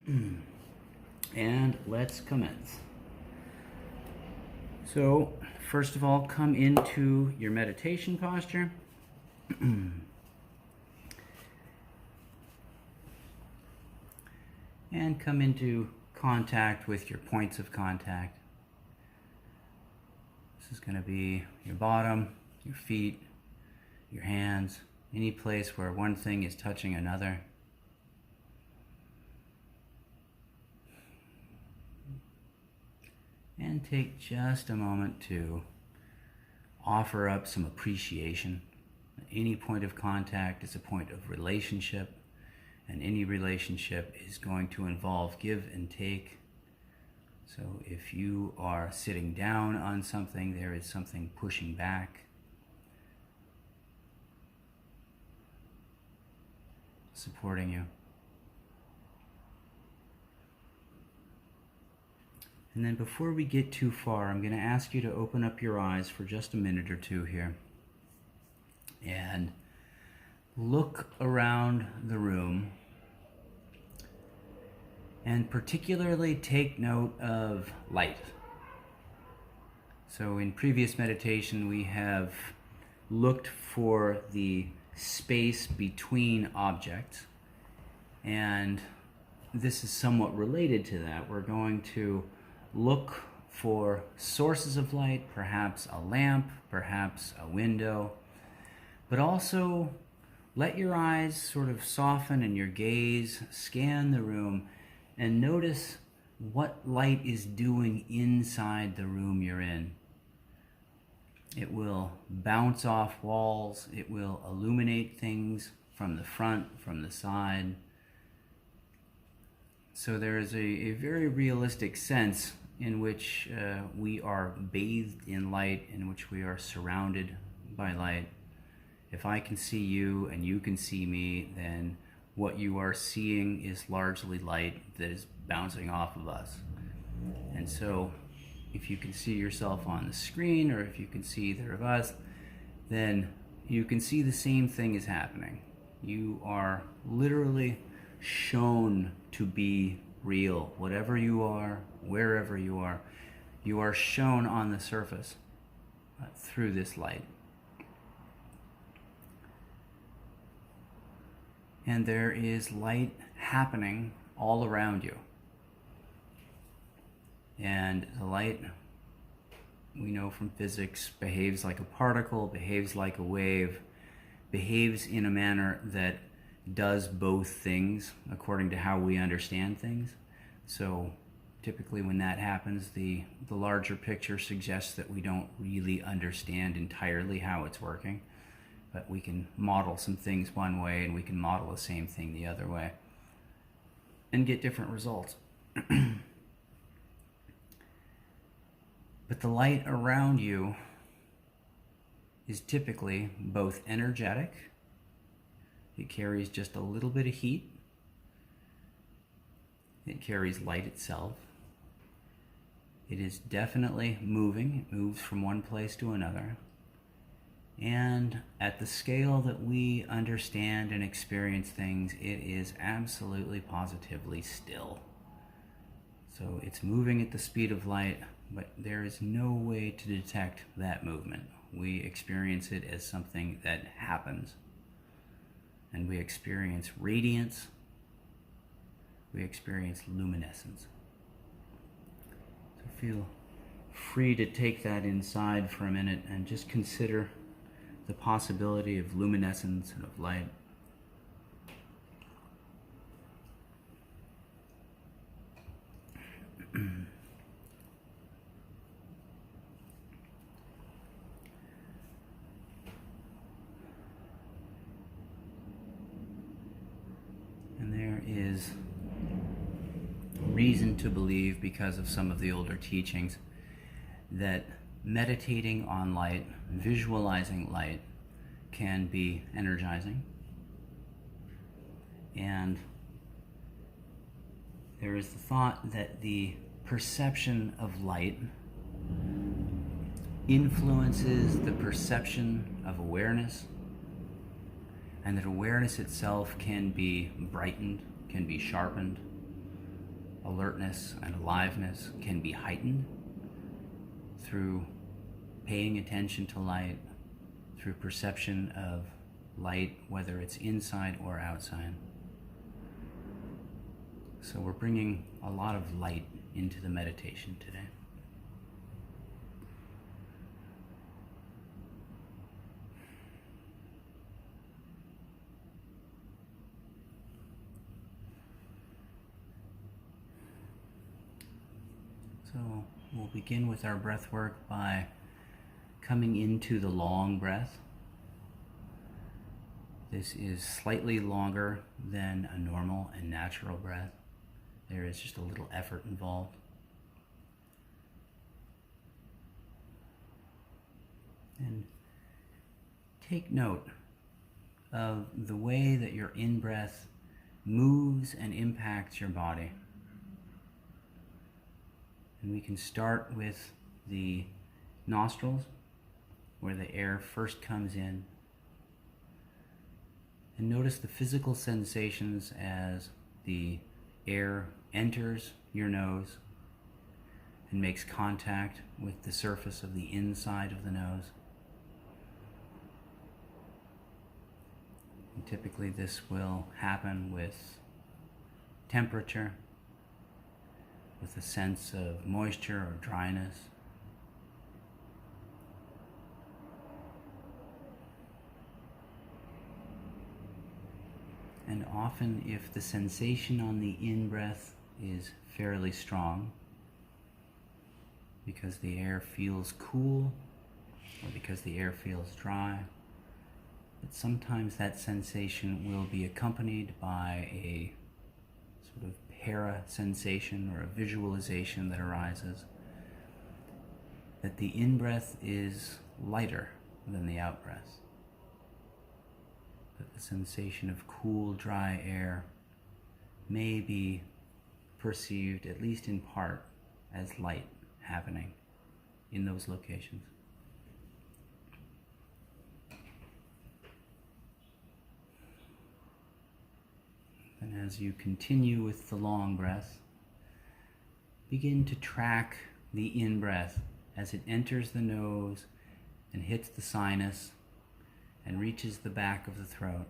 And let's commence. So, first of all, come into your meditation posture. And come into contact with your points of contact. This is going to be your bottom, your feet, your hands, any place where one thing is touching another. And take just a moment to offer up some appreciation. Any point of contact is a point of relationship, and any relationship is going to involve give and take. So if you are sitting down on something, there is something pushing back. Supporting you. And then before we get too far, I'm going to ask you to open up your eyes for just a minute or two here and look around the room, and particularly take note of light. So in previous meditation, we have looked for the space between objects, and this is somewhat related to that. We're going to look for sources of light, perhaps a lamp, perhaps a window, but also let your eyes sort of soften and your gaze scan the room and notice what light is doing inside the room you're in. It will bounce off walls, it will illuminate things from the front, from the side. So there is a very realistic sense in which we are bathed in light, in which we are surrounded by light. If I can see you and you can see me, then what you are seeing is largely light that is bouncing off of us. And so if you can see yourself on the screen, or if you can see either of us, then you can see the same thing is happening. You are literally shown to be real. Whatever you are, wherever you are shown on the surface through this light. And there is light happening all around you. And the light, we know from physics, behaves like a particle, behaves like a wave, behaves in a manner that does both things according to how we understand things. So typically when that happens, the larger picture suggests that we don't really understand entirely how it's working, but we can model some things one way and we can model the same thing the other way and get different results. But the light around you is typically both energetic. It carries just a little bit of heat. It carries light itself. It is definitely moving. It moves from one place to another. And at the scale that we understand and experience things, it is absolutely positively still. So it's moving at the speed of light, but there is no way to detect that movement. We experience it as something that happens. And we experience radiance. We experience luminescence. So feel free to take that inside for a minute and just consider the possibility of luminescence and of light. And there is reason to believe, because of some of the older teachings, that meditating on light, visualizing light, can be energizing. And there is the thought that the perception of light influences the perception of awareness, and that awareness itself can be brightened, can be sharpened. alertness and aliveness can be heightened through paying attention to light, through perception of light, whether it's inside or outside. So we're bringing a lot of light into the meditation today. So we'll begin with our breath work by coming into the long breath. This is slightly longer than a normal and natural breath. There is just a little effort involved. And take note of the way that your in-breath moves and impacts your body. And we can start with the nostrils, where the air first comes in. And notice the physical sensations as the air enters your nose and makes contact with the surface of the inside of the nose. And typically this will happen with temperature, with a sense of moisture or dryness. And often if the sensation on the in-breath is fairly strong, because the air feels cool or because the air feels dry, but sometimes that sensation will be accompanied by a sort of para-sensation or a visualization that arises, that the in-breath is lighter than the out-breath. That the sensation of cool, dry air may be perceived, at least in part, as light happening in those locations. And as you continue with the long breath, begin to track the in-breath as it enters the nose and hits the sinus and reaches the back of the throat.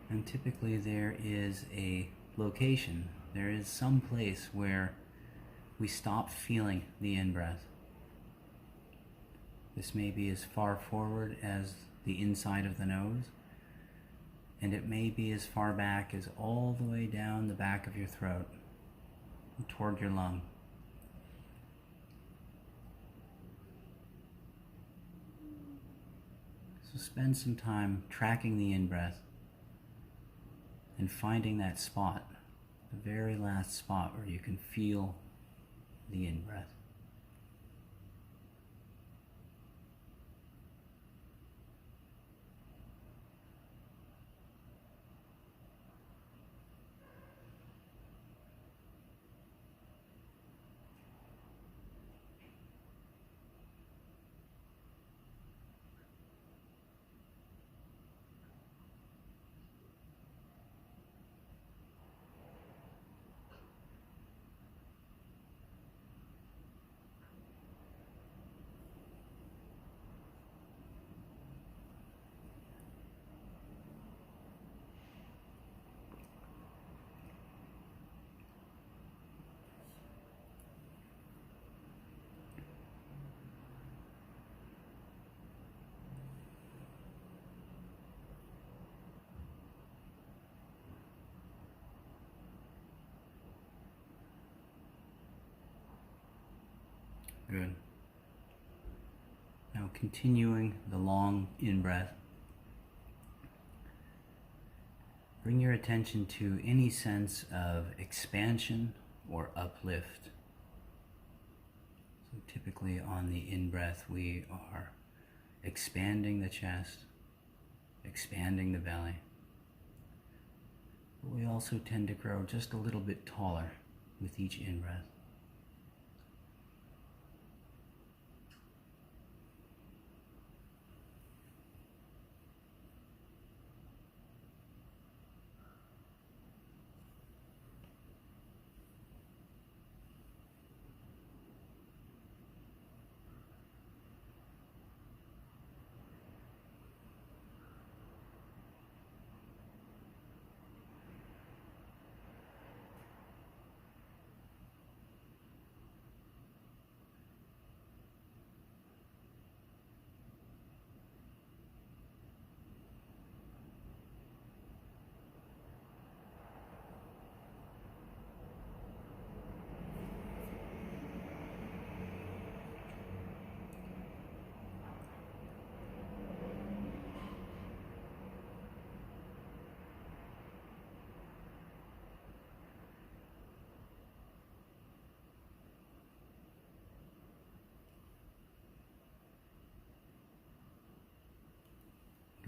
And typically there is a location, there is some place where we stop feeling the in-breath. This may be as far forward as the inside of the nose, and it may be as far back as all the way down the back of your throat toward your lung. So spend some time tracking the in-breath and finding that spot, the very last spot where you can feel the in-breath. Good. Now continuing the long in-breath, bring your attention to any sense of expansion or uplift. So typically on the in-breath we are expanding the chest, expanding the belly, but we also tend to grow just a little bit taller with each in-breath.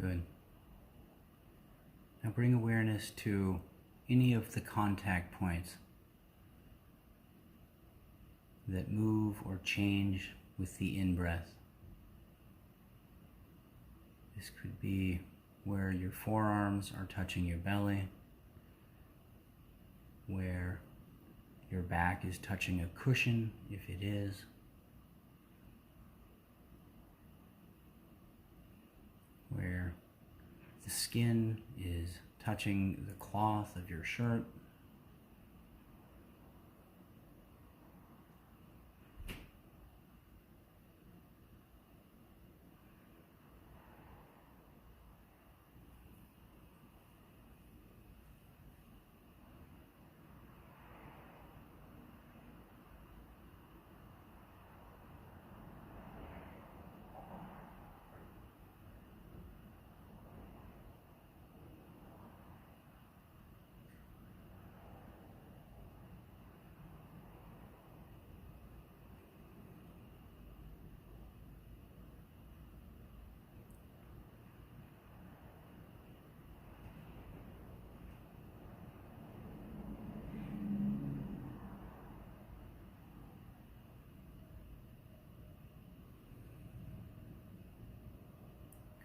Good. Now bring awareness to any of the contact points that move or change with the in-breath. This could be where your forearms are touching your belly, where your back is touching a cushion, if it is, where the skin is touching the cloth of your shirt.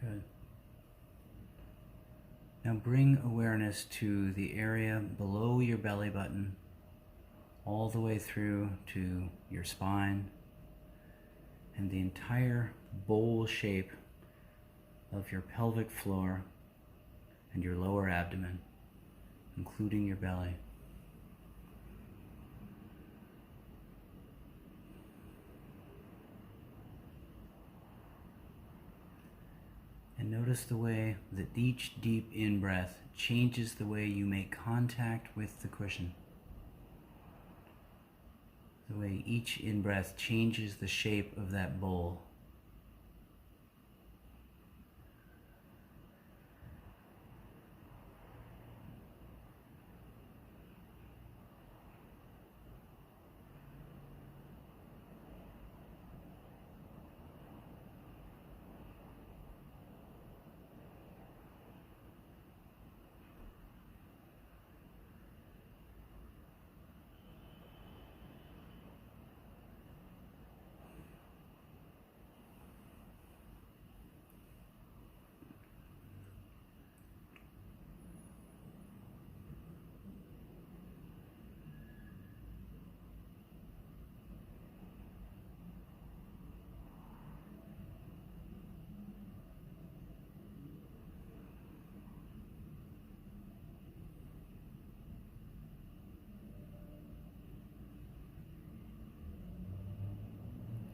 Good. Now bring awareness to the area below your belly button, all the way through to your spine, and the entire bowl shape of your pelvic floor and your lower abdomen, including your belly. And notice the way that each deep in-breath changes the way you make contact with the cushion. The way each in-breath changes the shape of that bowl.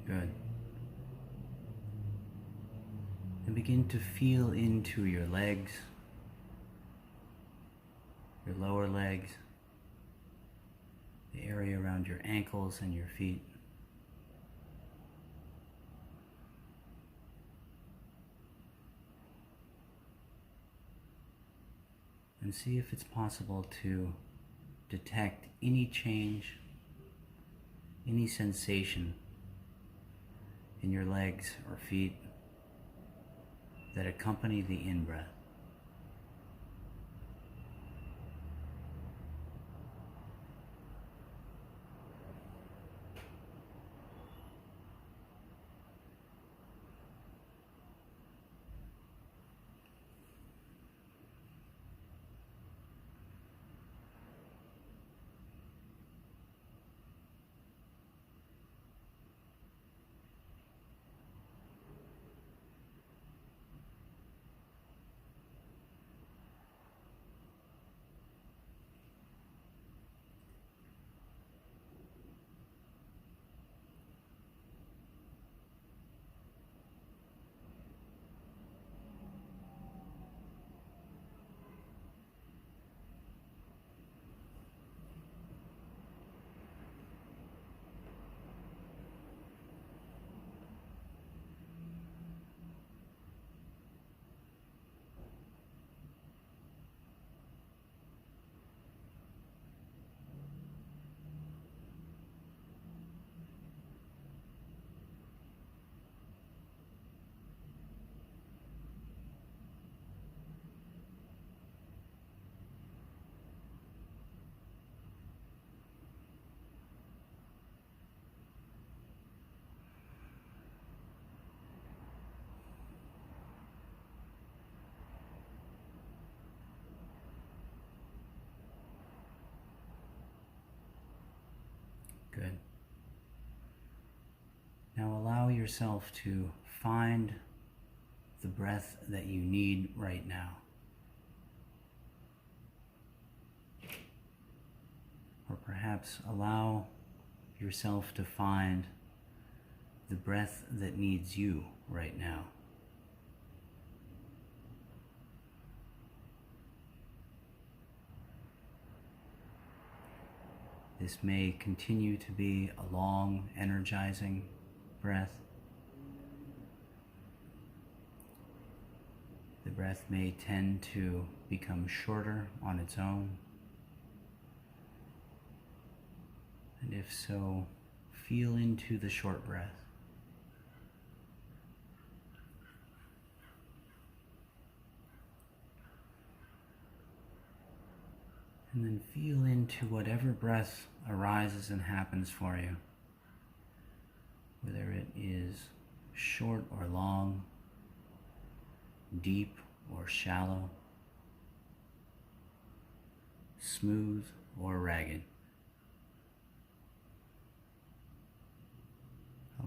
Good. And begin to feel into your legs, your lower legs, the area around your ankles and your feet. And see if it's possible to detect any change, any sensation in your legs or feet that accompany the in-breath. yourself to find the breath that you need right now. Or perhaps allow yourself to find the breath that needs you right now. This may continue to be a long, energizing breath. The breath may tend to become shorter on its own. And if so, feel into the short breath. And then feel into whatever breath arises and happens for you, whether it is short or long, deep or shallow, smooth or ragged.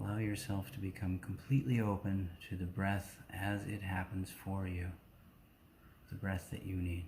Allow yourself to become completely open to the breath as it happens for you, the breath that you need.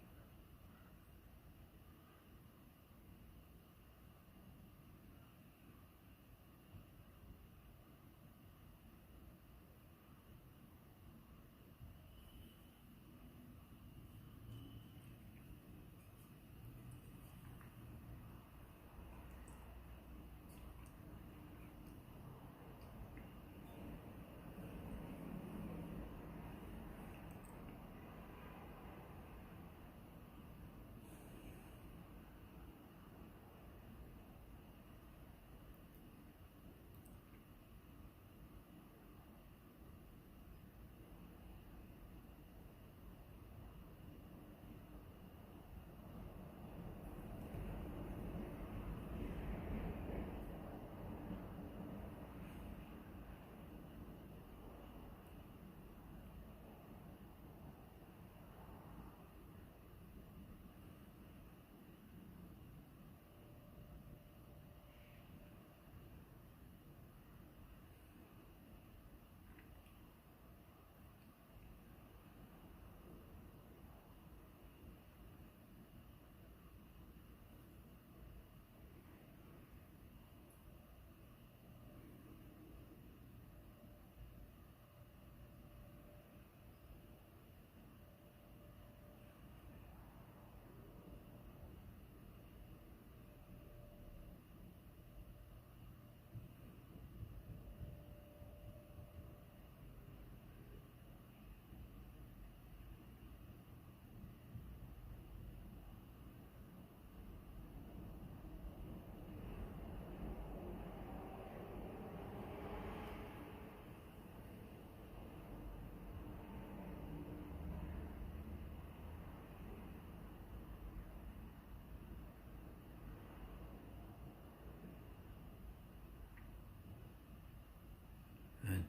Good.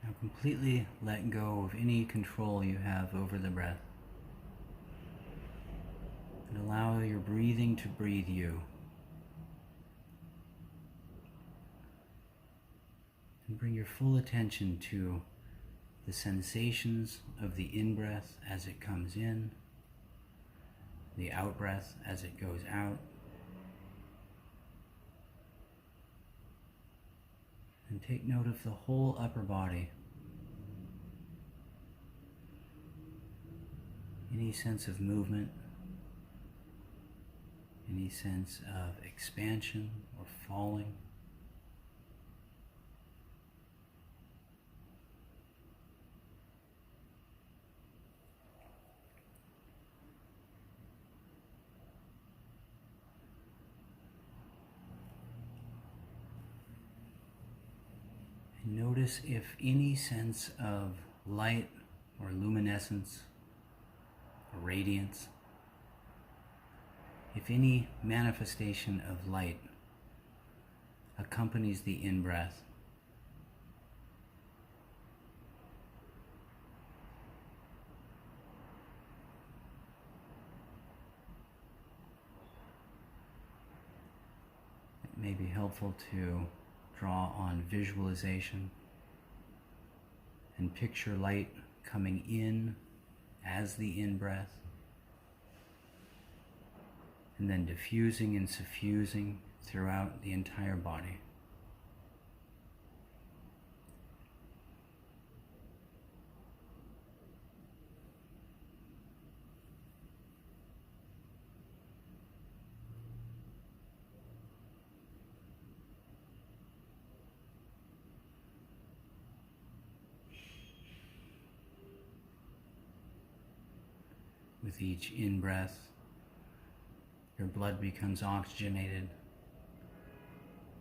Now completely let go of any control you have over the breath. And allow your breathing to breathe you. And bring your full attention to the sensations of the in-breath as it comes in, the out-breath as it goes out. And take note of the whole upper body. Any sense of movement, any sense of expansion or falling. And notice if any sense of light or luminescence or radiance, if any manifestation of light accompanies the in-breath. It may be helpful to Draw on visualization and picture light coming in as the in-breath, and then diffusing and suffusing throughout the entire body. With each in-breath, your blood becomes oxygenated.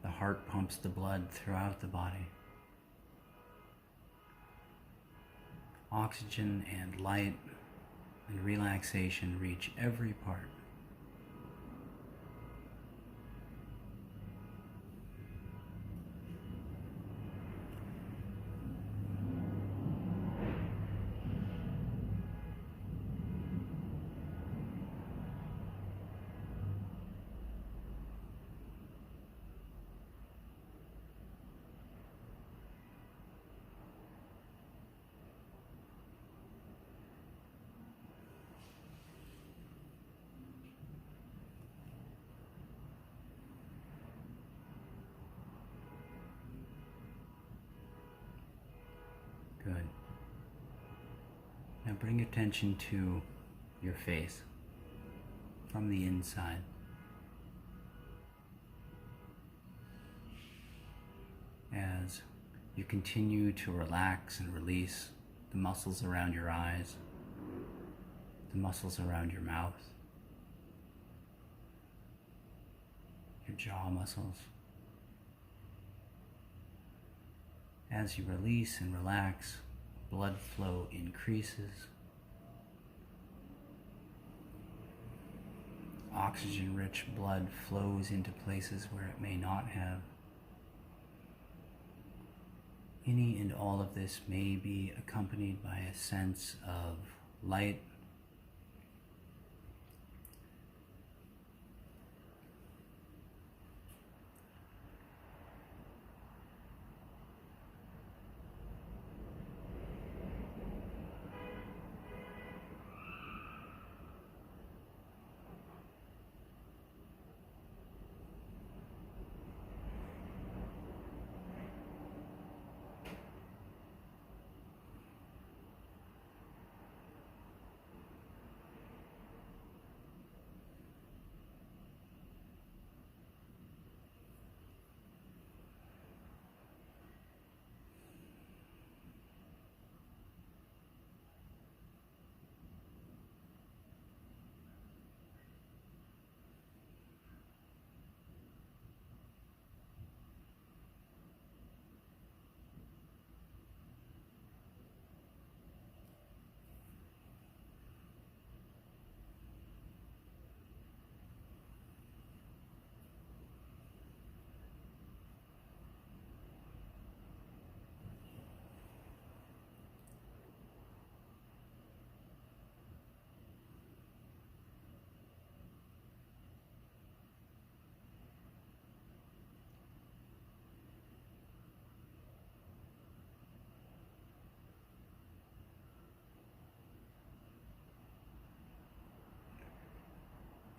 The heart pumps the blood throughout the body. Oxygen and light and relaxation reach every part. Good. Now bring attention to your face from the inside. As you continue to relax and release the muscles around your eyes, the muscles around your mouth, your jaw muscles. As you release and relax, blood flow increases. Oxygen-rich blood flows into places where it may not have. Any and all of this may be accompanied by a sense of light,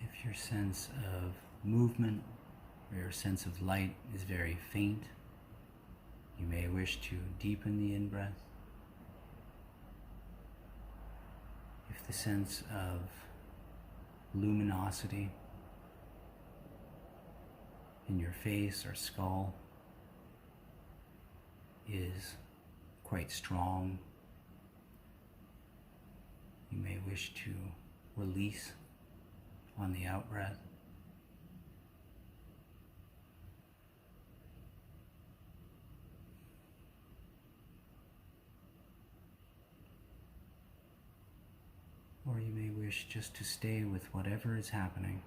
If your sense of movement or your sense of light is very faint, you may wish to deepen the in-breath. If the sense of luminosity in your face or skull is quite strong, you may wish to release on the out-breath. Or you may wish just to stay with whatever is happening.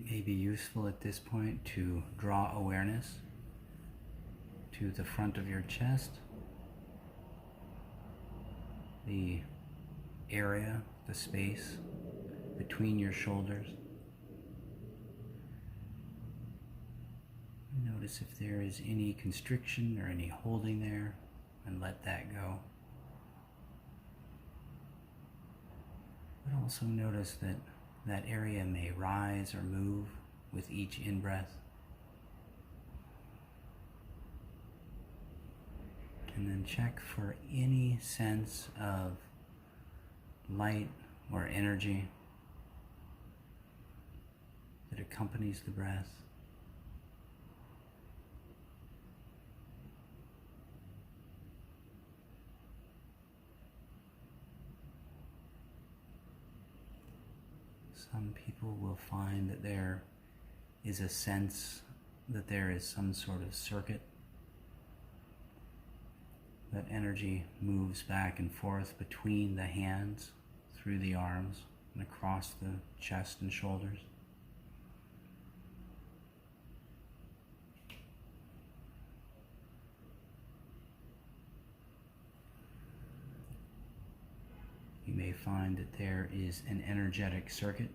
It may be useful at this point to draw awareness to the front of your chest, the area, the space between your shoulders. Notice if there is any constriction or any holding there, and let that go. But also notice that that area may rise or move with each in-breath. And then check for any sense of light or energy that accompanies the breath. Some people will find that there is a sense that there is some sort of circuit, that energy moves back and forth between the hands, through the arms, and across the chest and shoulders. You may find that there is an energetic circuit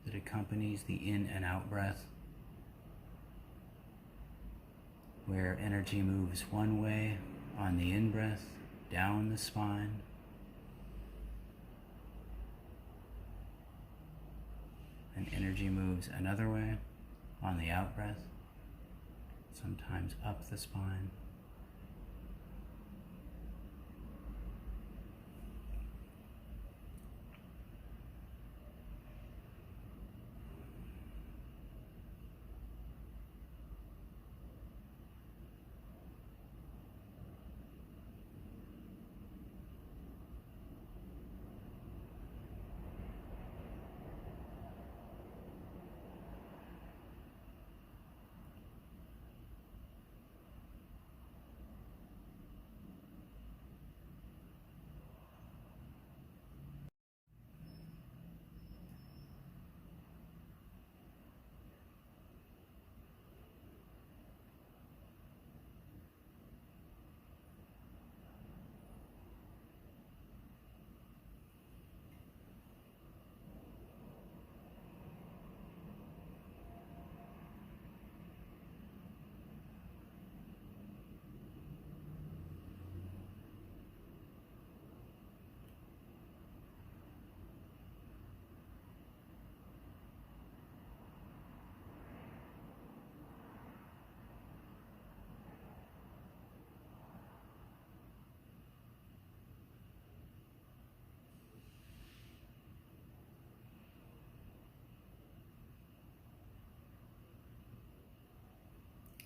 that accompanies the in and out breath, where energy moves one way on the in-breath, down the spine, and energy moves another way on the out-breath, sometimes up the spine.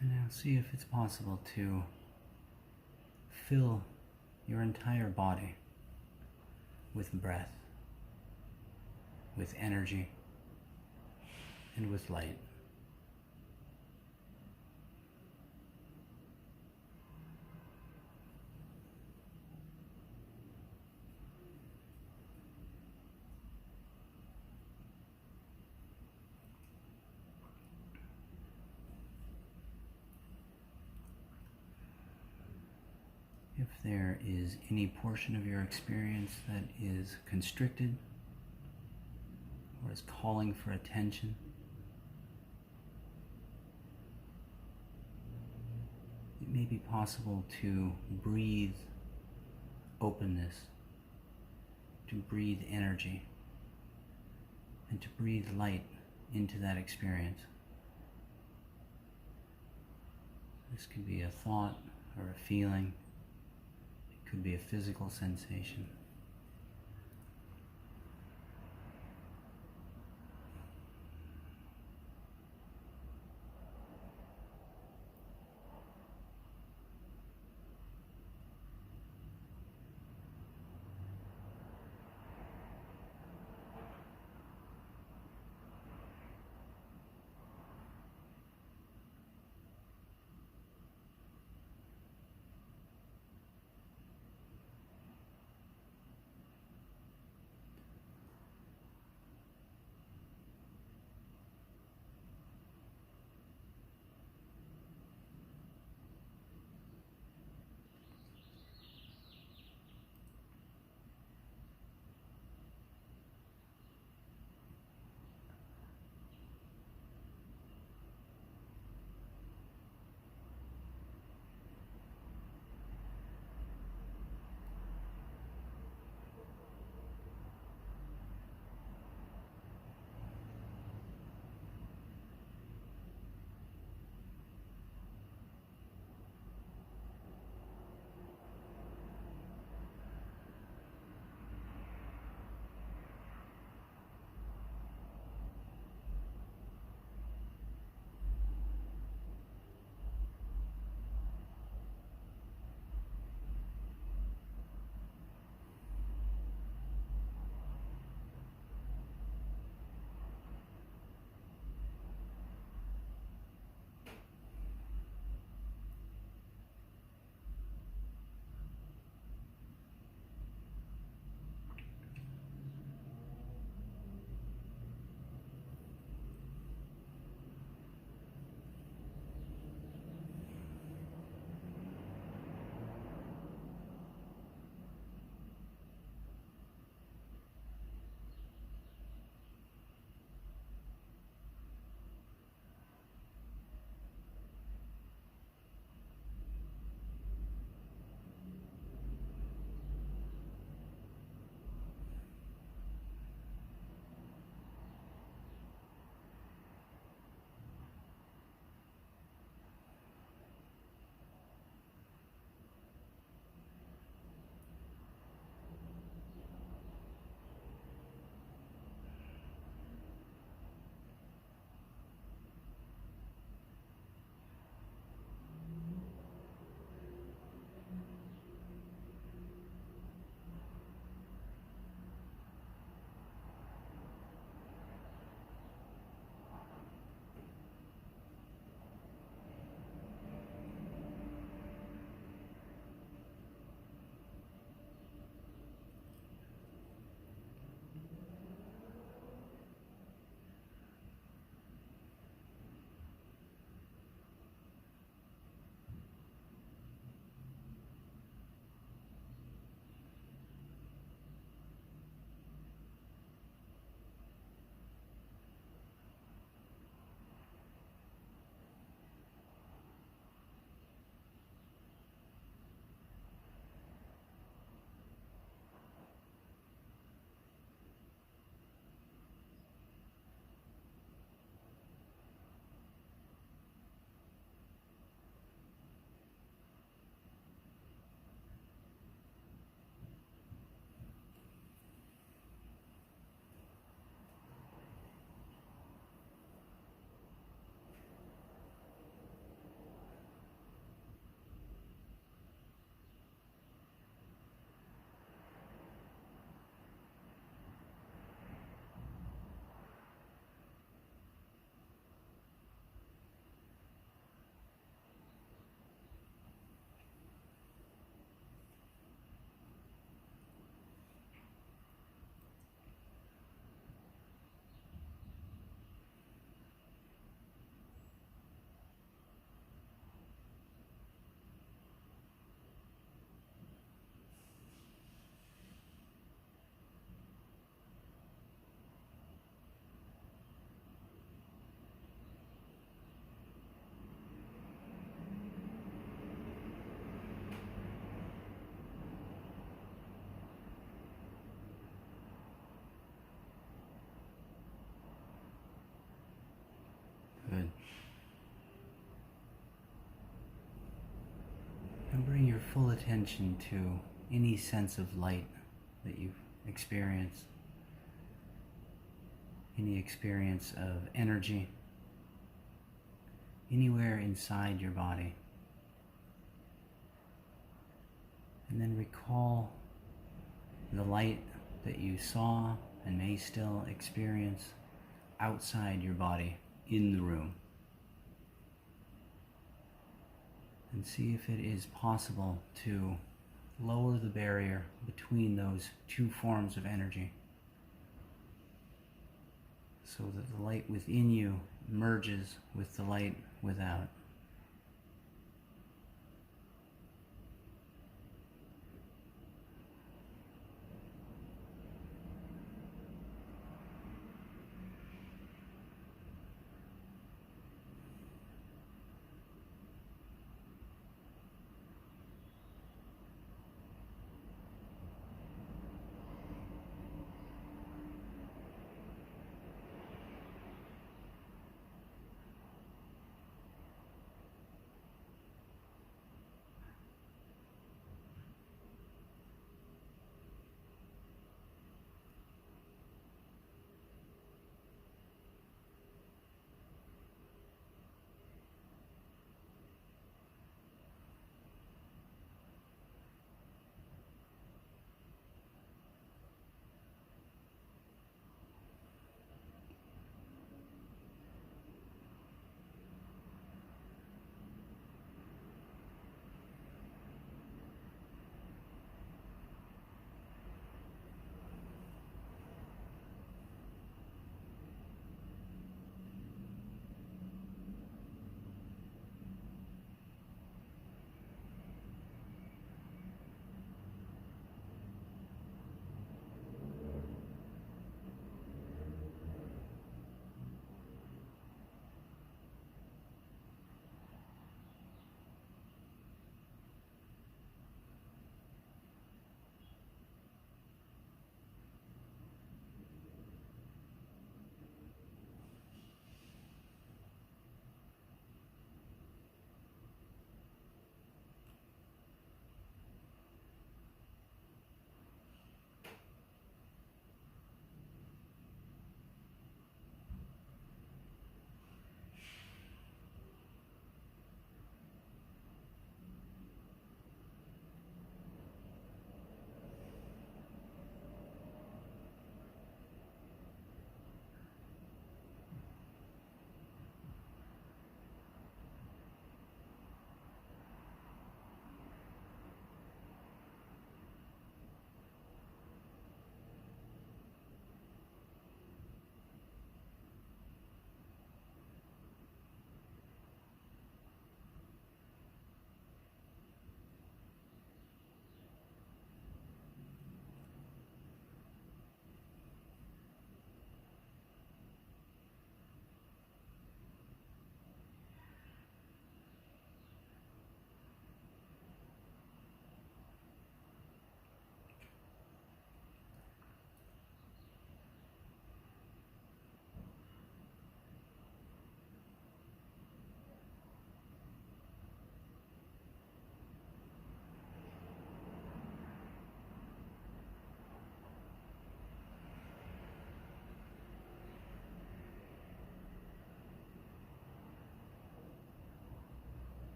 And now see if it's possible to fill your entire body with breath, with energy, and with light. If there is any portion of your experience that is constricted or is calling for attention, it may be possible to breathe openness, to breathe energy, and to breathe light into that experience. This could be a thought or a feeling. Could be a physical sensation. full attention to any sense of light that you experience, any experience of energy, anywhere inside your body. And then recall the light that you saw and may still experience outside your body in the room. And see if it is possible to lower the barrier between those two forms of energy so that the light within you merges with the light without.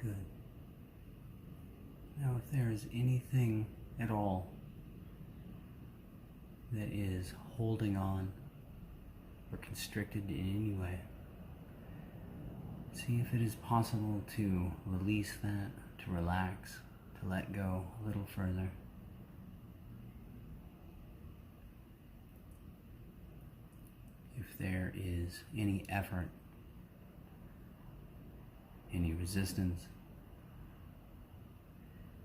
Good. Now, if there is anything at all that is holding on or constricted in any way, see if it is possible to release that, to relax, to let go a little further. If there is any effort, any resistance,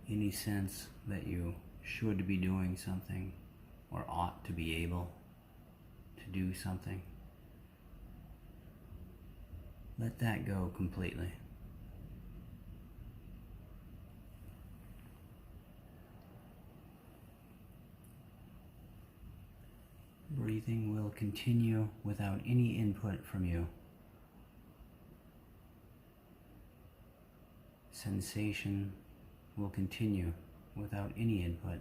any sense that you should be doing something or ought to be able to do something, let that go completely. Breathing will continue without any input from you. Sensation will continue without any input.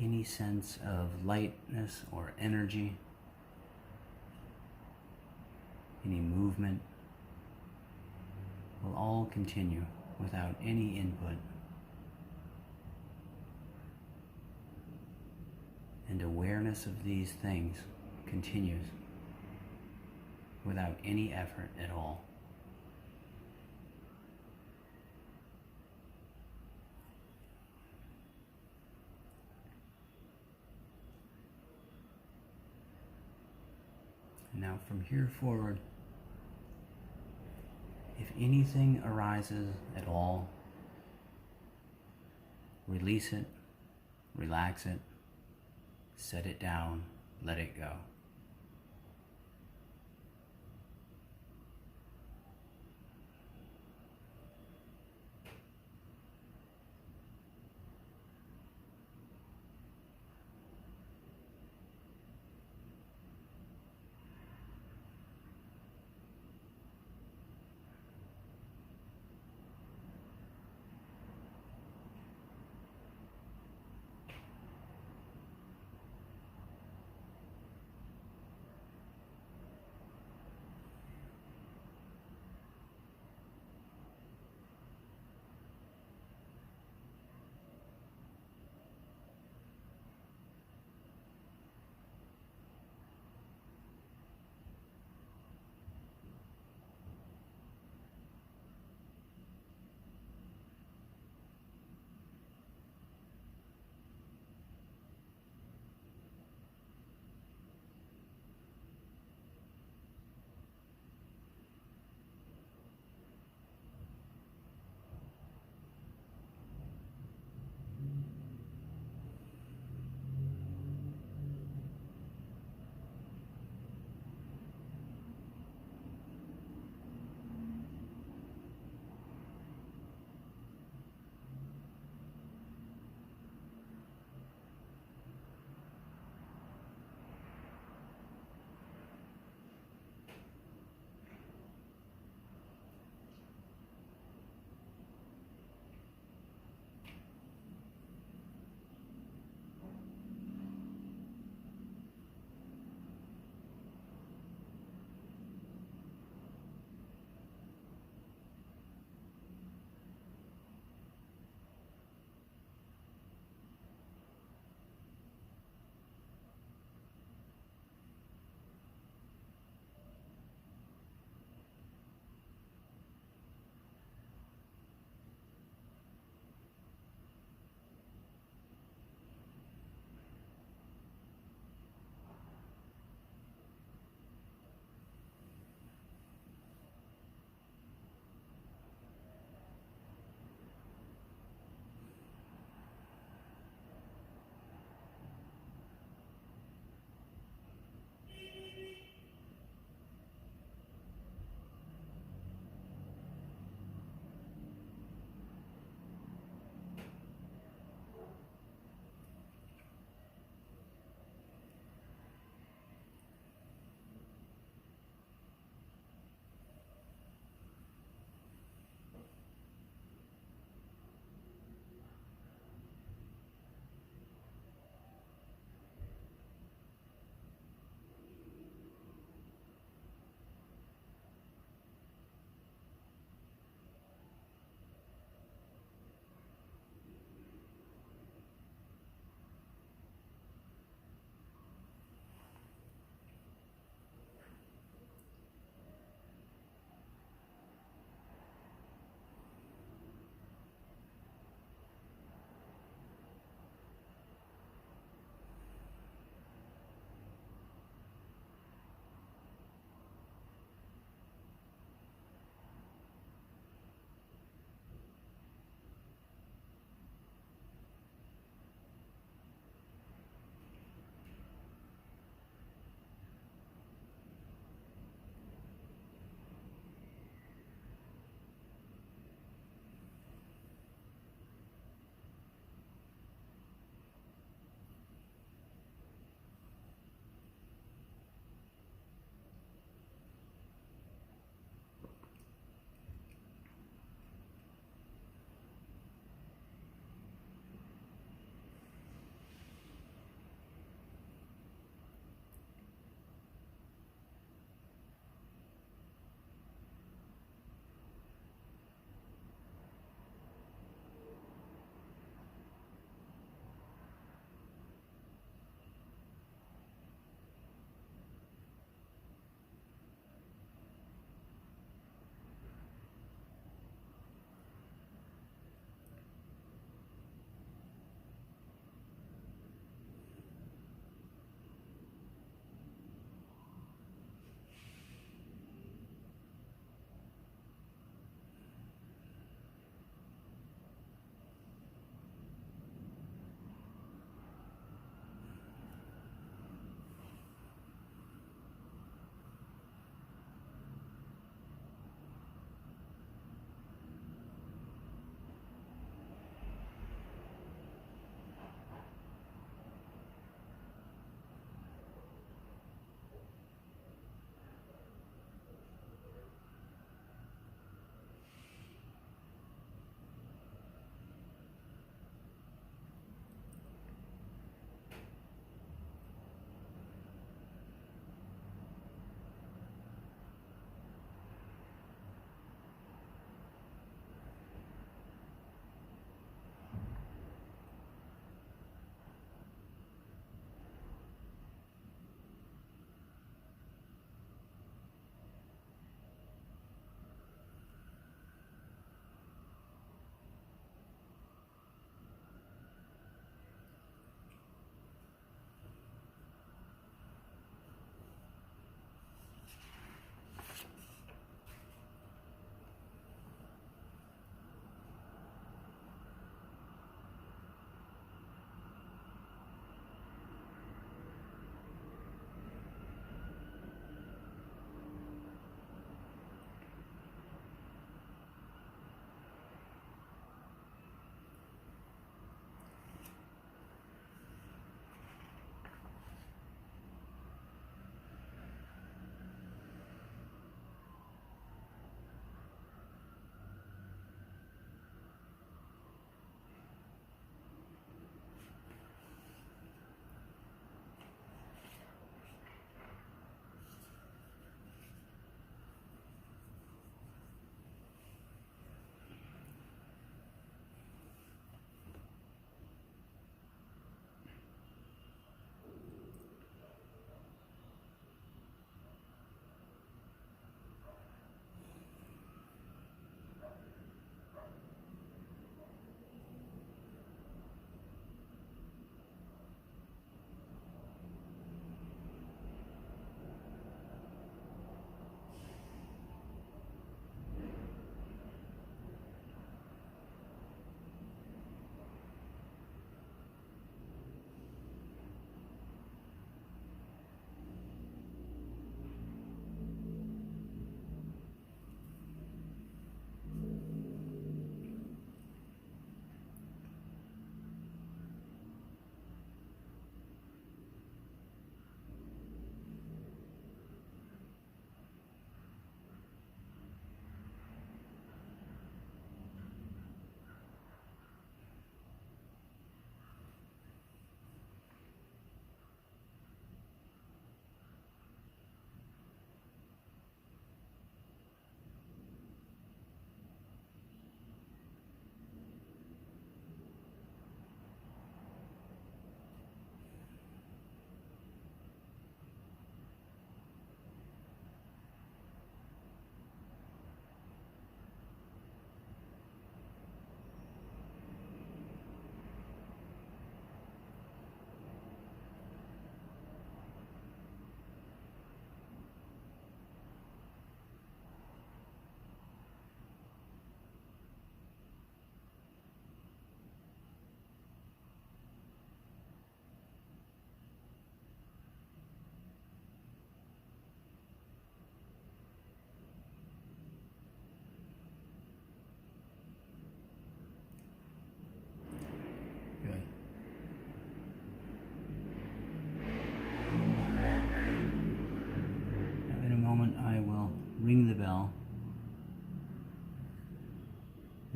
Any sense of lightness or energy, any movement, will all continue without any input. And awareness of these things continues without any effort at all. Now from here forward, if anything arises at all, release it, relax it, set it down, let it go.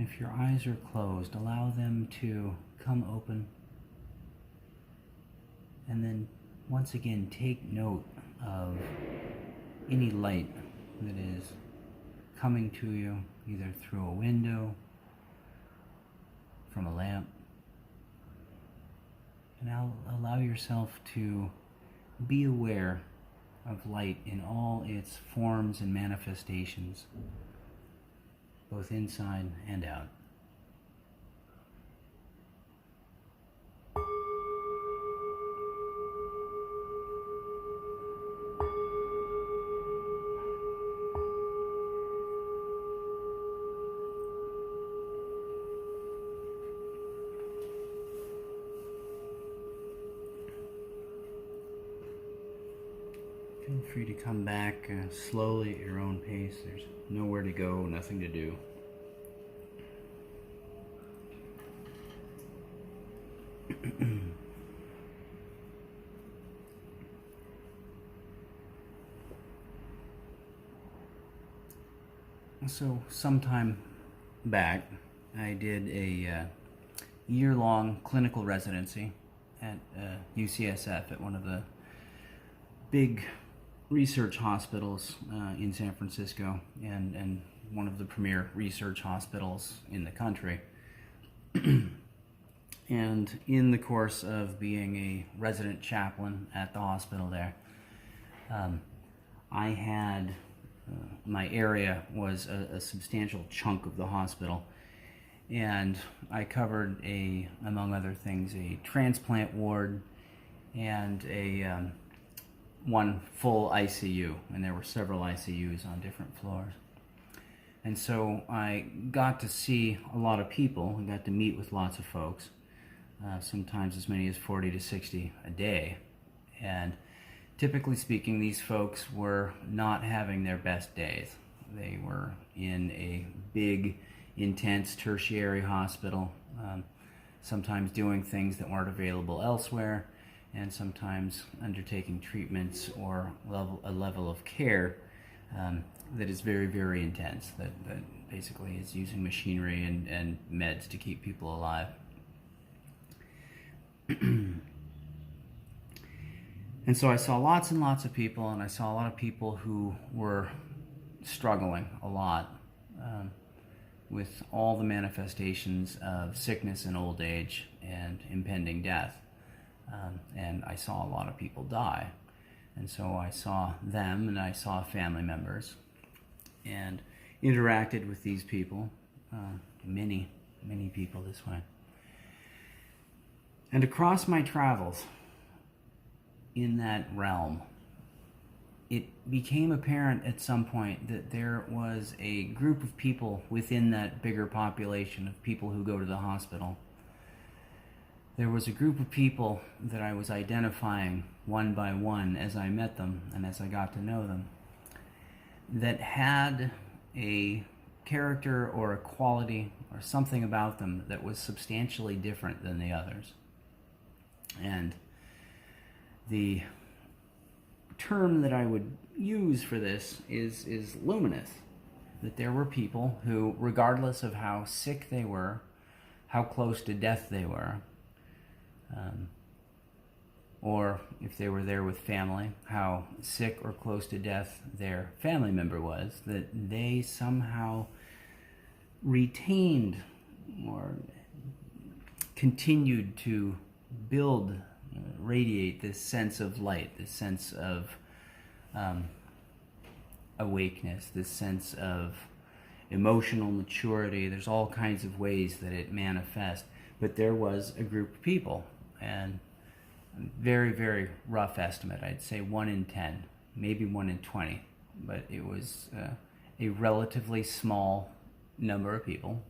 If your eyes are closed, allow them to come open. And then once again, take note of any light that is coming to you, either through a window, from a lamp. And now allow yourself to be aware of light in all its forms and manifestations, both inside and out. Feel free to come back slowly at your own pace. There's nowhere to go, nothing to do. So sometime back, I did a year-long clinical residency at UCSF at one of the big research hospitals in San Francisco, and one of the premier research hospitals in the country. And in the course of being a resident chaplain at the hospital there, I had my area was a substantial chunk of the hospital, and I covered among other things, a transplant ward and a one full ICU, and there were several ICUs on different floors. And so I got to see a lot of people, I got to meet with lots of folks, sometimes as many as 40 to 60 a day. And typically speaking, these folks were not having their best days. They were in a big, intense tertiary hospital, sometimes doing things that weren't available elsewhere, and sometimes undertaking treatments or a level of care that is very, very intense, that basically is using machinery and meds to keep people alive. And so I saw lots and lots of people, and I saw a lot of people who were struggling a lot with all the manifestations of sickness and old age and impending death. And I saw a lot of people die. And so I saw them, and I saw family members, and interacted with these people, many people this way. And across my travels in that realm, it became apparent at some point that there was a group of people within that bigger population of people who go to the hospital. There was a group of people that I was identifying one by one as I met them and as I got to know them, that had a character or a quality or something about them that was substantially different than the others. And the term that I would use for this is luminous. That there were people who, regardless of how sick they were, how close to death they were, or if they were there with family, how sick or close to death their family member was, that they somehow retained or continued to build, radiate this sense of light, this sense of awakeness, this sense of emotional maturity. There's all kinds of ways that it manifests, but there was a group of people, and very, very rough estimate, I'd say 1 in 10, maybe 1 in 20, but it was a relatively small number of people.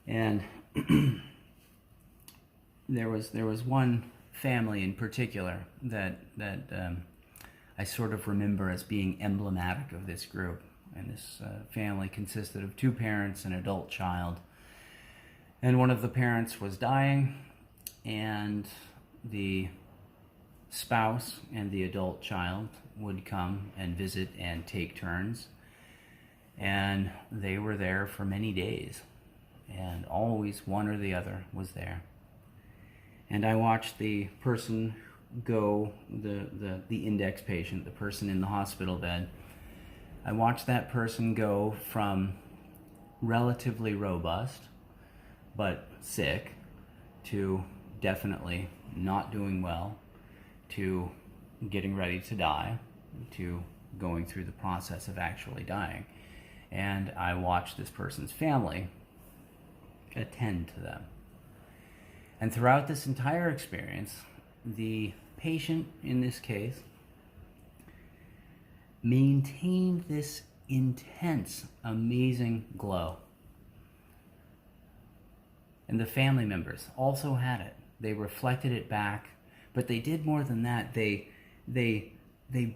And there was one family in particular that I sort of remember as being emblematic of this group. And this family consisted of 2 parents and an adult child. And one of the parents was dying, and the spouse and the adult child would come and visit and take turns. And and they were there for many days, and always one or the other was there. And I watched the person go, the index patient, the person in the hospital bed, I watched that person go from relatively robust but sick to definitely not doing well, to getting ready to die, to going through the process of actually dying. And I watched this person's family attend to them. And throughout this entire experience, the patient in this case maintained this intense, amazing glow. And the family members also had it. They reflected it back, but they did more than that. They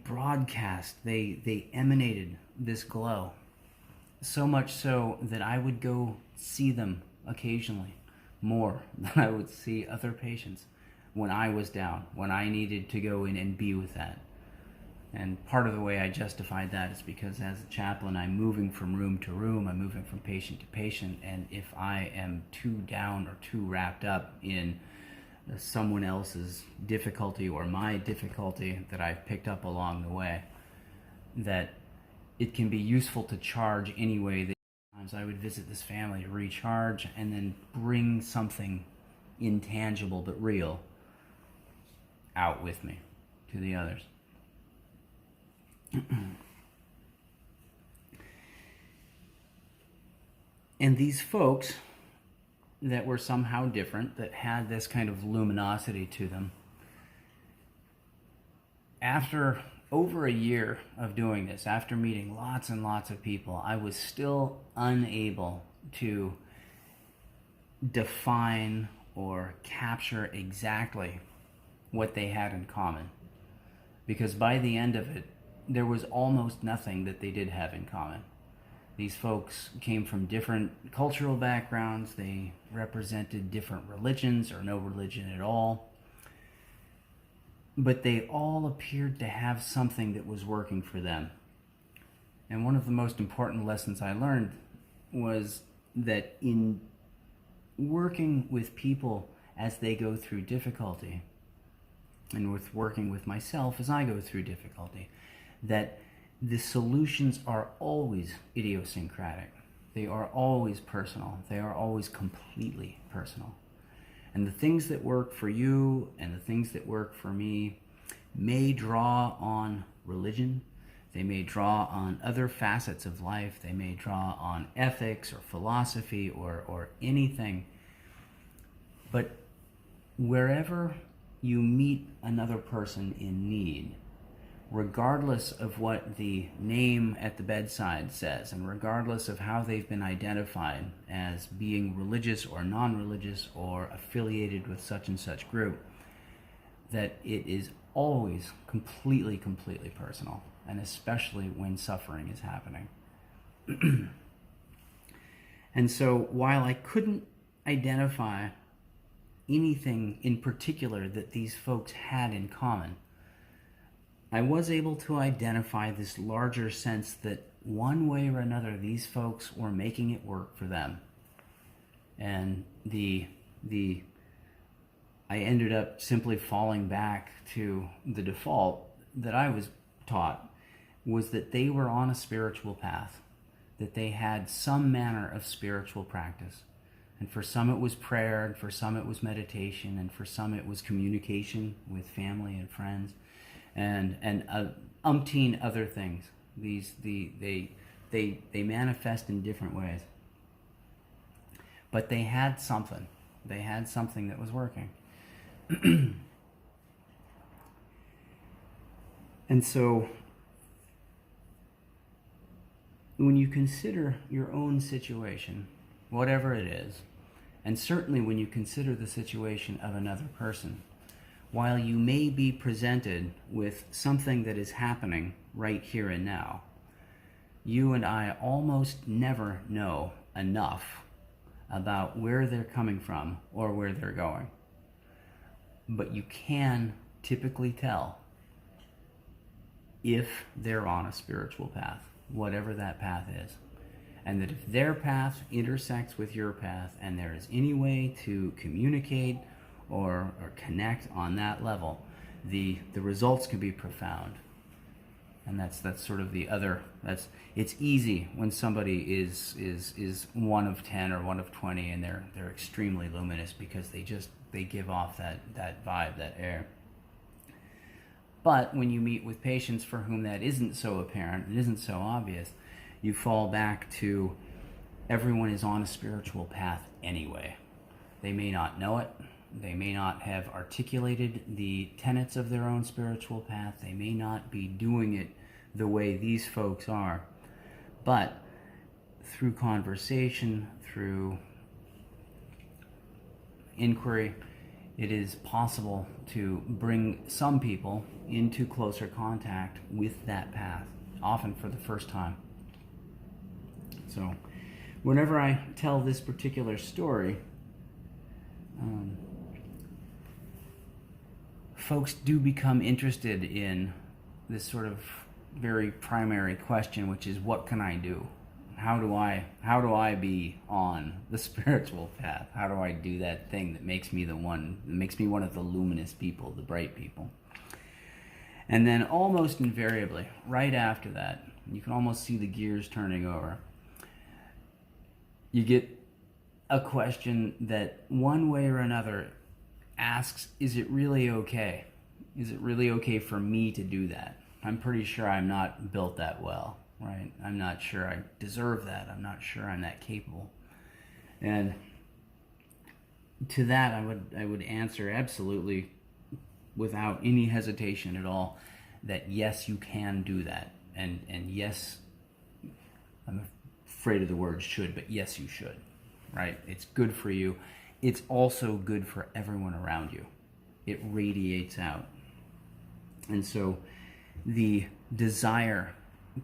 broadcast, they emanated this glow. So much so that I would go see them occasionally, more than I would see other patients when I was down, when I needed to go in and be with that. And part of the way I justified that is because as a chaplain, I'm moving from room to room, I'm moving from patient to patient, and if I am too down or too wrapped up in someone else's difficulty or my difficulty that I've picked up along the way, that it can be useful to charge anyway. That sometimes I would visit this family to recharge and then bring something intangible but real out with me to the others. And these folks that were somehow different, that had this kind of luminosity to them, after over a year of doing this, after meeting lots and lots of people, I was still unable to define or capture exactly what they had in common. Because by the end of it, there was almost nothing that they did have in common. These folks came from different cultural backgrounds. They represented different religions or no religion at all. But they all appeared to have something that was working for them. And one of the most important lessons I learned was that in working with people as they go through difficulty, and with working with myself as I go through difficulty, that the solutions are always idiosyncratic. They are always personal. They are always completely personal. And the things that work for you and the things that work for me may draw on religion. They may draw on other facets of life. They may draw on ethics or philosophy or anything. But wherever you meet another person in need, regardless of what the name at the bedside says, and regardless of how they've been identified as being religious or non-religious or affiliated with such and such group, that it is always completely personal, and especially when suffering is happening. And so while I couldn't identify anything in particular that these folks had in common, I was able to identify this larger sense that one way or another these folks were making it work for them. And I ended up simply falling back to the default that I was taught, was that they were on a spiritual path, that they had some manner of spiritual practice. And for some it was prayer, and for some it was meditation, and for some it was communication with family and friends, and umpteen other things. They manifest in different ways. But they had something. They had something that was working. And so when you consider your own situation, whatever it is, and certainly when you consider the situation of another person, while you may be presented with something that is happening right here and now, you and I almost never know enough about where they're coming from or where they're going. But you can typically tell if they're on a spiritual path, whatever that path is. And that if their path intersects with your path and there is any way to communicate or connect on that level, the results can be profound. And that's sort of the other. It's easy when somebody is 1 of 10 or 1 of 20 and they're extremely luminous, because they give off that vibe, that air. But when you meet with patients for whom that isn't so apparent, it isn't so obvious, you fall back to everyone is on a spiritual path anyway. They may not know it. They may not have articulated the tenets of their own spiritual path. They may not be doing it the way these folks are. But through conversation, through inquiry, it is possible to bring some people into closer contact with that path, often for the first time. So whenever I tell this particular story, folks do become interested in this sort of very primary question, which is, what can I do? How do I be on the spiritual path? How do I do that thing that makes me one of the luminous people, the bright people? And then almost invariably, right after that, you can almost see the gears turning over. You get a question that one way or another asks, is it really okay? Is it really okay for me to do that? I'm pretty sure I'm not built that well, right? I'm not sure I deserve that. I'm not sure I'm that capable. And to that, I would answer absolutely, without any hesitation at all, that yes, you can do that. And yes, I'm afraid of the word should, but yes, you should, right? It's good for you. It's also good for everyone around you. It radiates out. And so the desire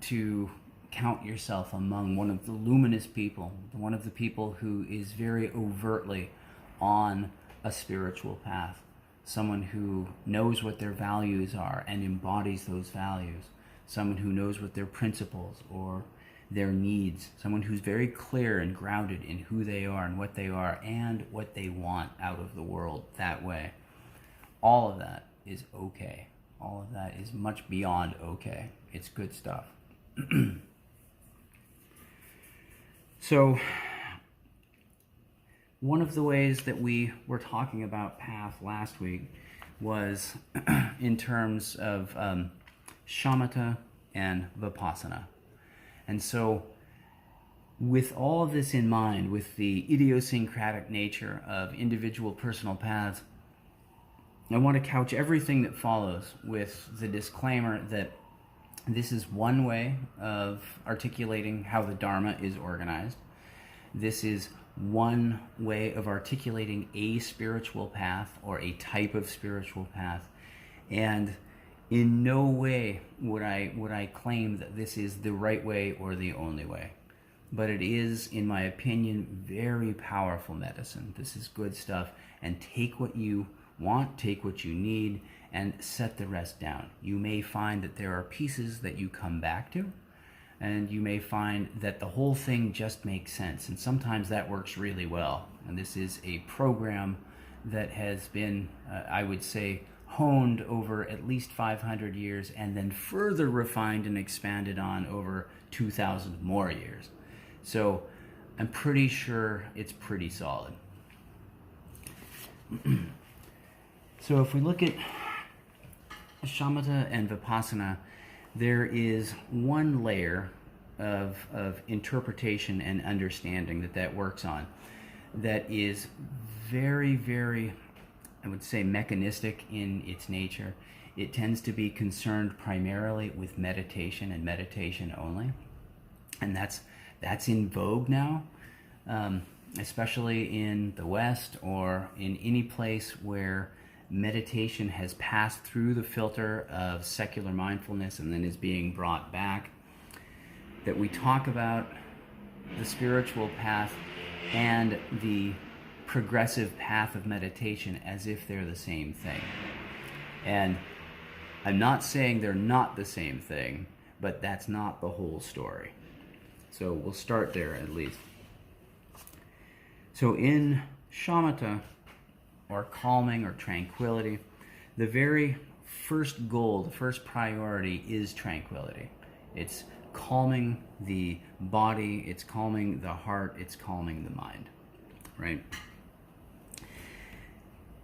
to count yourself among one of the luminous people, one of the people who is very overtly on a spiritual path, someone who knows what their values are and embodies those values, someone who knows what their principles or their needs, someone who's very clear and grounded in who they are and what they want out of the world that way. All of that is okay. All of that is much beyond okay. It's good stuff. So, one of the ways that we were talking about path last week was in terms of shamatha and vipassana. And so, with all of this in mind, with the idiosyncratic nature of individual personal paths, I want to couch everything that follows with the disclaimer that this is one way of articulating how the Dharma is organized. This is one way of articulating a spiritual path or a type of spiritual path. And in no way would I claim that this is the right way or the only way. But it is, in my opinion, very powerful medicine. This is good stuff. And take what you want, take what you need, and set the rest down. You may find that there are pieces that you come back to, and you may find that the whole thing just makes sense. And sometimes that works really well. And this is a program that has been, I would say, honed over at least 500 years and then further refined and expanded on over 2,000 more years. So I'm pretty sure it's pretty solid. So if we look at shamatha and vipassana, there is one layer of interpretation and understanding that works on that is very, very, I would say, mechanistic in its nature. It tends to be concerned primarily with meditation and meditation only. And that's in vogue now, especially in the West or in any place where meditation has passed through the filter of secular mindfulness and then is being brought back. That we talk about the spiritual path and the progressive path of meditation as if they're the same thing. And I'm not saying they're not the same thing, but that's not the whole story. So we'll start there at least. So in shamatha, or calming or tranquility, the very first goal, the first priority is tranquility. It's calming the body, it's calming the heart, it's calming the mind, right?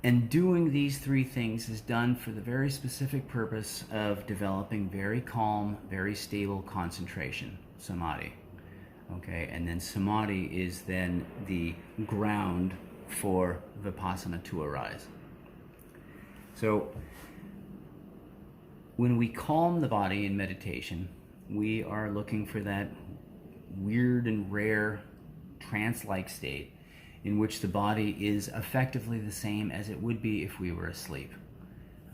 And doing these three things is done for the very specific purpose of developing very calm, very stable concentration, samadhi. Okay, and then samadhi is then the ground for vipassana to arise. So when we calm the body in meditation, we are looking for that weird and rare trance-like state in which the body is effectively the same as it would be if we were asleep.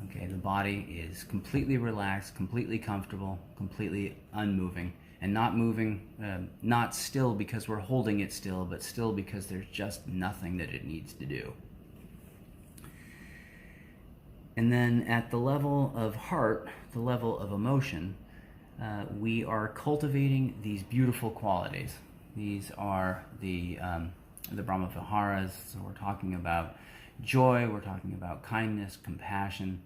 Okay, the body is completely relaxed, completely comfortable, completely unmoving, and not moving, not still because we're holding it still, but still because there's just nothing that it needs to do. And then at the level of heart, the level of emotion, we are cultivating these beautiful qualities. These are the Brahma Viharas. So we're talking about joy, we're talking about kindness, compassion.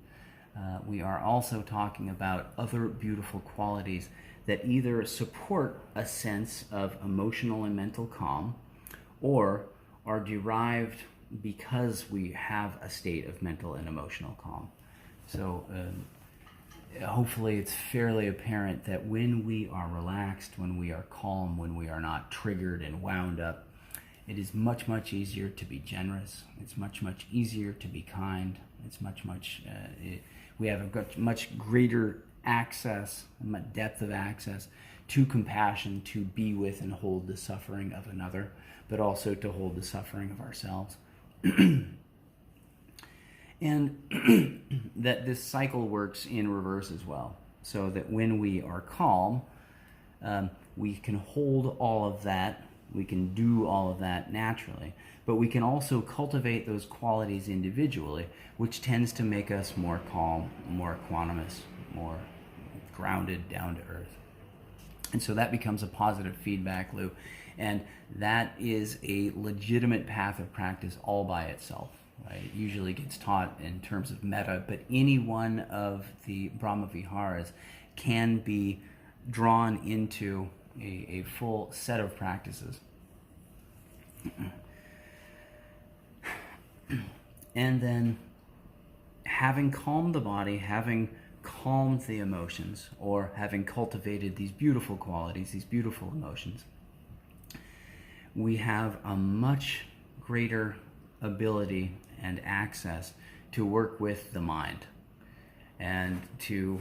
We are also talking about other beautiful qualities that either support a sense of emotional and mental calm, or are derived because we have a state of mental and emotional calm. So hopefully it's fairly apparent that when we are relaxed, when we are calm, when we are not triggered and wound up, it is much, much easier to be generous. It's much, much easier to be kind. It's we have a much greater access, depth of access to compassion, to be with and hold the suffering of another, but also to hold the suffering of ourselves. And that this cycle works in reverse as well, so that when we are calm, we can hold all of that, we can do all of that naturally, but we can also cultivate those qualities individually, which tends to make us more calm, more equanimous, more grounded, down to earth. And so that becomes a positive feedback loop, and that is a legitimate path of practice all by itself. Right? It usually gets taught in terms of metta, but any one of the Brahma Viharas can be drawn into a full set of practices. And then, having calmed the body, having calmed the emotions, or having cultivated these beautiful qualities, these beautiful emotions, we have a much greater ability and access to work with the mind and to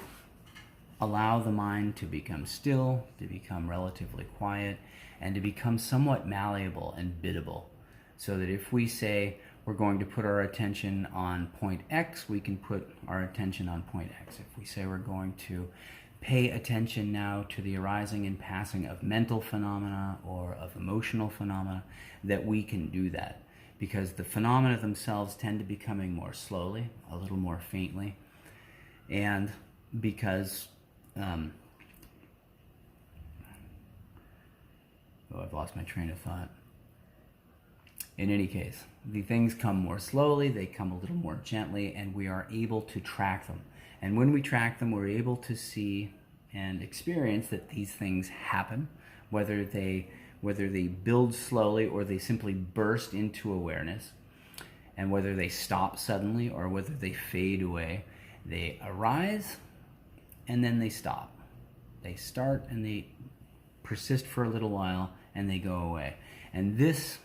allow the mind to become still, to become relatively quiet, and to become somewhat malleable and biddable. So that if we say we're going to put our attention on point X, we can put our attention on point X. If we say we're going to pay attention now to the arising and passing of mental phenomena or of emotional phenomena, that we can do that. Because the phenomena themselves tend to be coming more slowly, a little more faintly, and because I've lost my train of thought. In any case, the things come more slowly, they come a little more gently, and we are able to track them. And when we track them, we're able to see and experience that these things happen, whether they build slowly or they simply burst into awareness, and whether they stop suddenly or whether they fade away. They arise and then they stop. They start and they persist for a little while and they go away. And this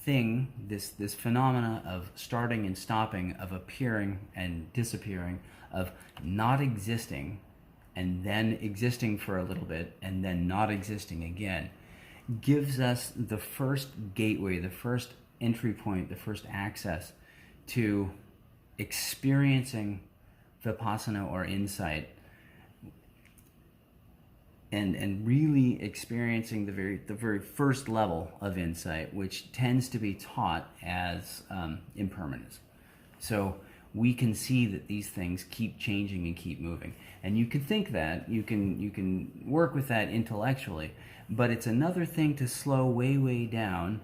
thing, this phenomena of starting and stopping, of appearing and disappearing, of not existing and then existing for a little bit and then not existing again, gives us the first gateway, the first entry point, the first access to experiencing vipassana or insight, and really experiencing the very first level of insight, which tends to be taught as impermanence. So we can see that these things keep changing and keep moving. And you can think that, you can work with that intellectually, but it's another thing to slow way down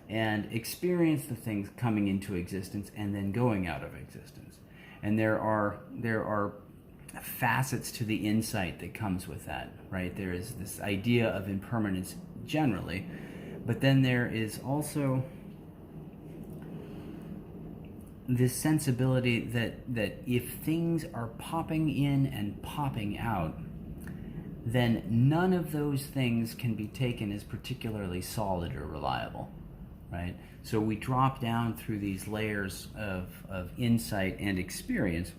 and experience the things coming into existence and then going out of existence. And there are facets to the insight that comes with that, right? There is this idea of impermanence generally, but then there is also this sensibility that if things are popping in and popping out, then none of those things can be taken as particularly solid or reliable, right? So we drop down through these layers of insight and experience.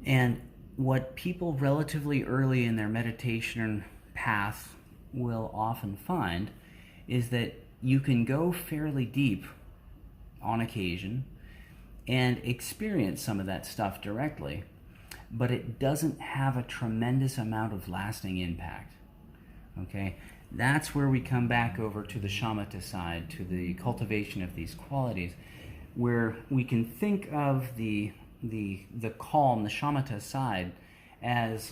And what people relatively early in their meditation path will often find is that you can go fairly deep on occasion and experience some of that stuff directly, but it doesn't have a tremendous amount of lasting impact. Okay? That's where we come back over to the shamatha side, to the cultivation of these qualities, where we can think of the calm, the shamatha side, as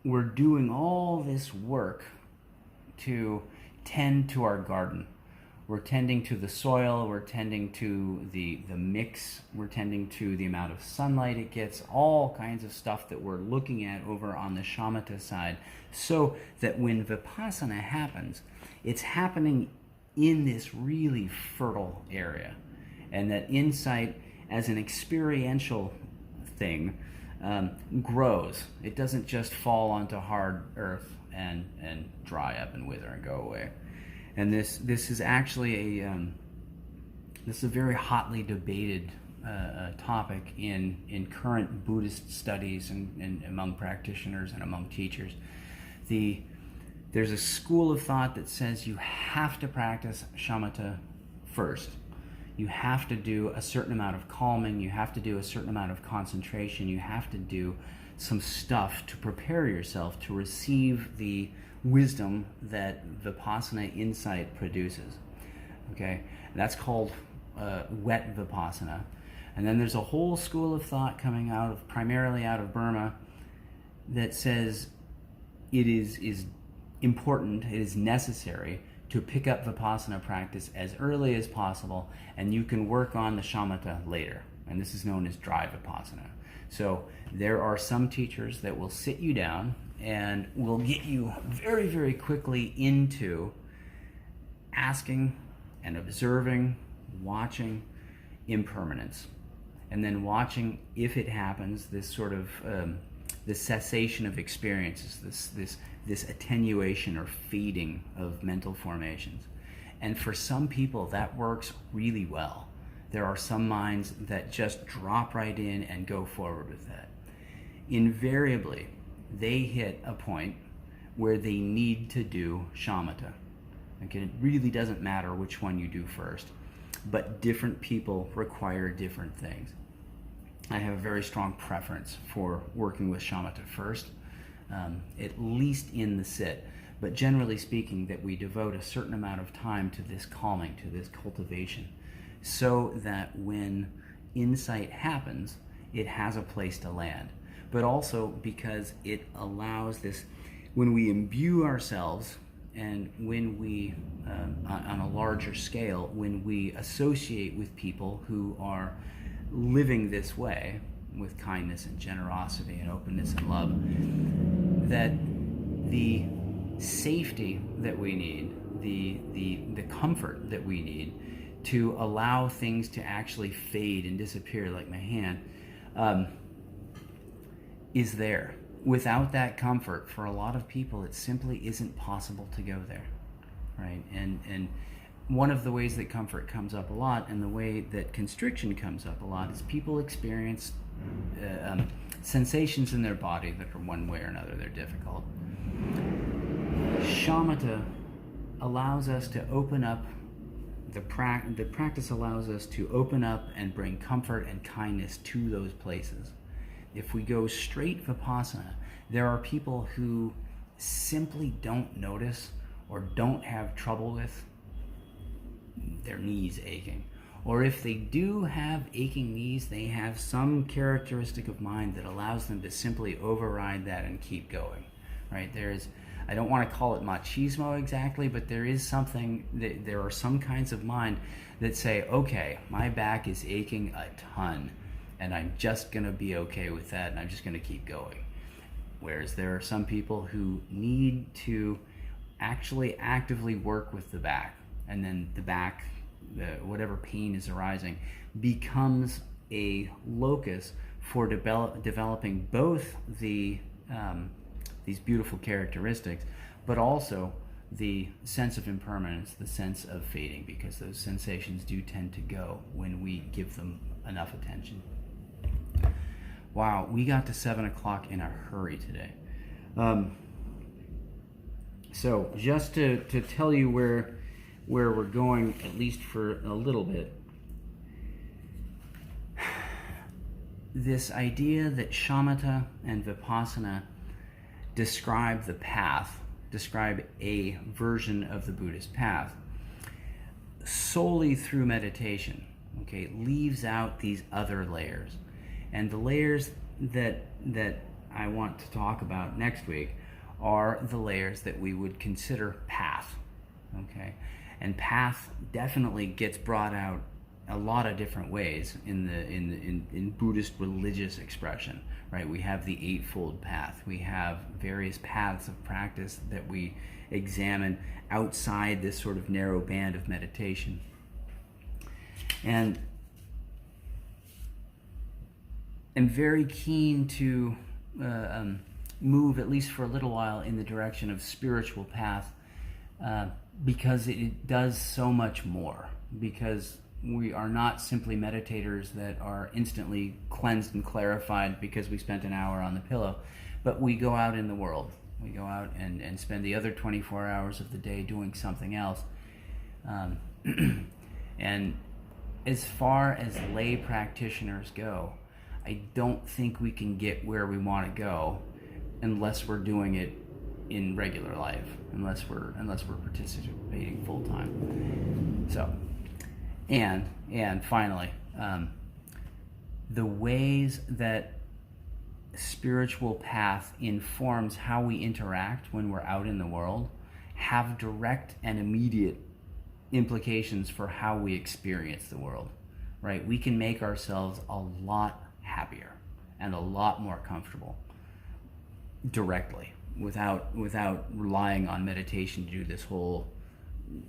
we're doing all this work to tend to our garden. We're tending to the soil, we're tending to the mix, we're tending to the amount of sunlight it gets, all kinds of stuff that we're looking at over on the shamatha side, so that when vipassana happens, it's happening in this really fertile area. And that insight as an experiential thing grows. It doesn't just fall onto hard earth and dry up and wither and go away. And this is actually this is a very hotly debated topic in current Buddhist studies and among practitioners and among teachers. There's a school of thought that says you have to practice shamatha first. You have to do a certain amount of calming, you have to do a certain amount of concentration, you have to do some stuff to prepare yourself to receive the wisdom that vipassana insight produces. Okay, that's called wet vipassana. And then there's a whole school of thought coming primarily out of Burma that says it is important, it is necessary to pick up vipassana practice as early as possible, and you can work on the shamatha later. And this is known as dry vipassana. So there are some teachers that will sit you down and will get you very, very quickly into asking and observing, watching impermanence, and then watching, if it happens, this sort of the cessation of experiences, this attenuation or fading of mental formations. And for some people, that works really well. There are some minds that just drop right in and go forward with that. Invariably, they hit a point where they need to do shamatha. Okay, it really doesn't matter which one you do first, but different people require different things. I have a very strong preference for working with shamatha first, at least in the sit, but generally speaking, that we devote a certain amount of time to this calming, to this cultivation, so that when insight happens, it has a place to land. But also because it allows this, when we imbue ourselves and when we, on a larger scale, when we associate with people who are living this way, with kindness and generosity and openness and love, that the safety that we need, the comfort that we need to allow things to actually fade and disappear like my hand, is there. Without that comfort, for a lot of people, it simply isn't possible to go there, right? And one of the ways that comfort comes up a lot, and the way that constriction comes up a lot, is people experience sensations in their body that are one way or another, they're difficult. Shamatha allows us to open up, the practice allows us to open up and bring comfort and kindness to those places. If we go straight vipassana, there are people who simply don't notice or don't have trouble with their knees aching, or if they do have aching knees, they have some characteristic of mind that allows them to simply override that and keep going, right? I don't want to call it machismo exactly, but there is something, there are some kinds of mind that say, okay, my back is aching a ton, and I'm just going to be okay with that, and I'm just going to keep going. Whereas there are some people who need to actually actively work with the back, and then the back, whatever pain is arising, becomes a locus for developing both these beautiful characteristics, but also the sense of impermanence, the sense of fading, because those sensations do tend to go when we give them enough attention. Wow, we got to 7 o'clock in a hurry today. So just to tell you where we're going, at least for a little bit, this idea that shamatha and vipassana describe the path, describe a version of the Buddhist path, solely through meditation, okay, leaves out these other layers. And the layers that I want to talk about next week are the layers that we would consider path, okay? And path definitely gets brought out a lot of different ways in Buddhist religious expression, right? We have the Eightfold Path. We have various paths of practice that we examine outside this sort of narrow band of meditation. And I'm very keen to move, at least for a little while, in the direction of spiritual path, because it does so much more. Because we are not simply meditators that are instantly cleansed and clarified because we spent an hour on the pillow, but we go out in the world. We go out and spend the other 24 hours of the day doing something else. And as far as lay practitioners go, I don't think we can get where we want to go unless we're doing it in regular life, unless we're participating full time. So, and finally, the ways that spiritual path informs how we interact when we're out in the world have direct and immediate implications for how we experience the world, right? We can make ourselves a lot happier and a lot more comfortable directly without relying on meditation to do this whole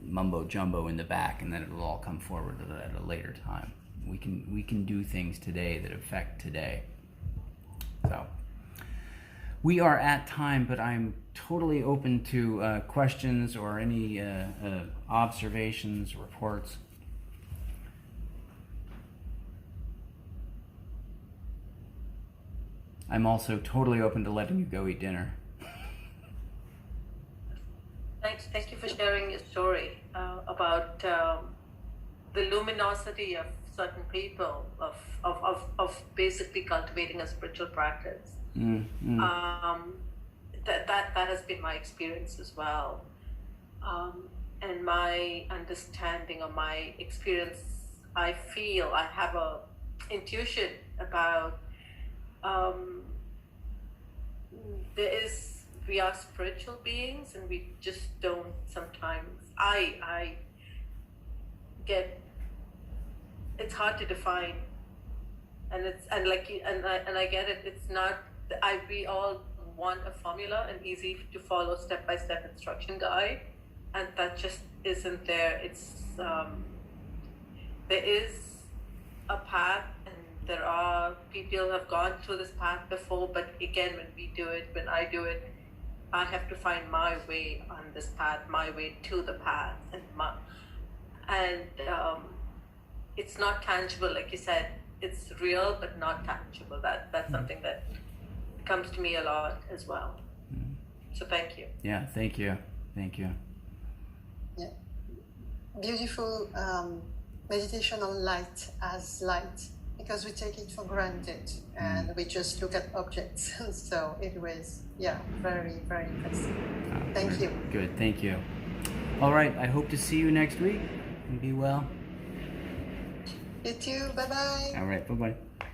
mumbo jumbo in the back, and then it'll all come forward at a later time. We can do things today that affect today. So we are at time, but I'm totally open to questions or any observations, reports. I'm also totally open to letting you go eat dinner. Thank you for sharing your story about the luminosity of certain people, of basically cultivating a spiritual practice. That has been my experience as well. And my understanding or my experience, I feel I have a intuition about we are spiritual beings, and we just don't sometimes. I get, it's hard to define, and I get it. It's not. We all want a formula, an easy to follow step-by-step instruction guide, and that just isn't there. It's there is a path, and there are people who have gone through this path before, but again, when I do it, I have to find my way on this path, my way to the path, and it's not tangible, like you said. It's real, but not tangible. That's something that comes to me a lot as well. So thank you. Yeah, thank you. Yeah, beautiful meditation on light as light, because we take it for granted and we just look at objects. So it was, very, very interesting. Thank you. Good, thank you. All right, I hope to see you next week, and be well. You too. Bye bye. All right, bye bye.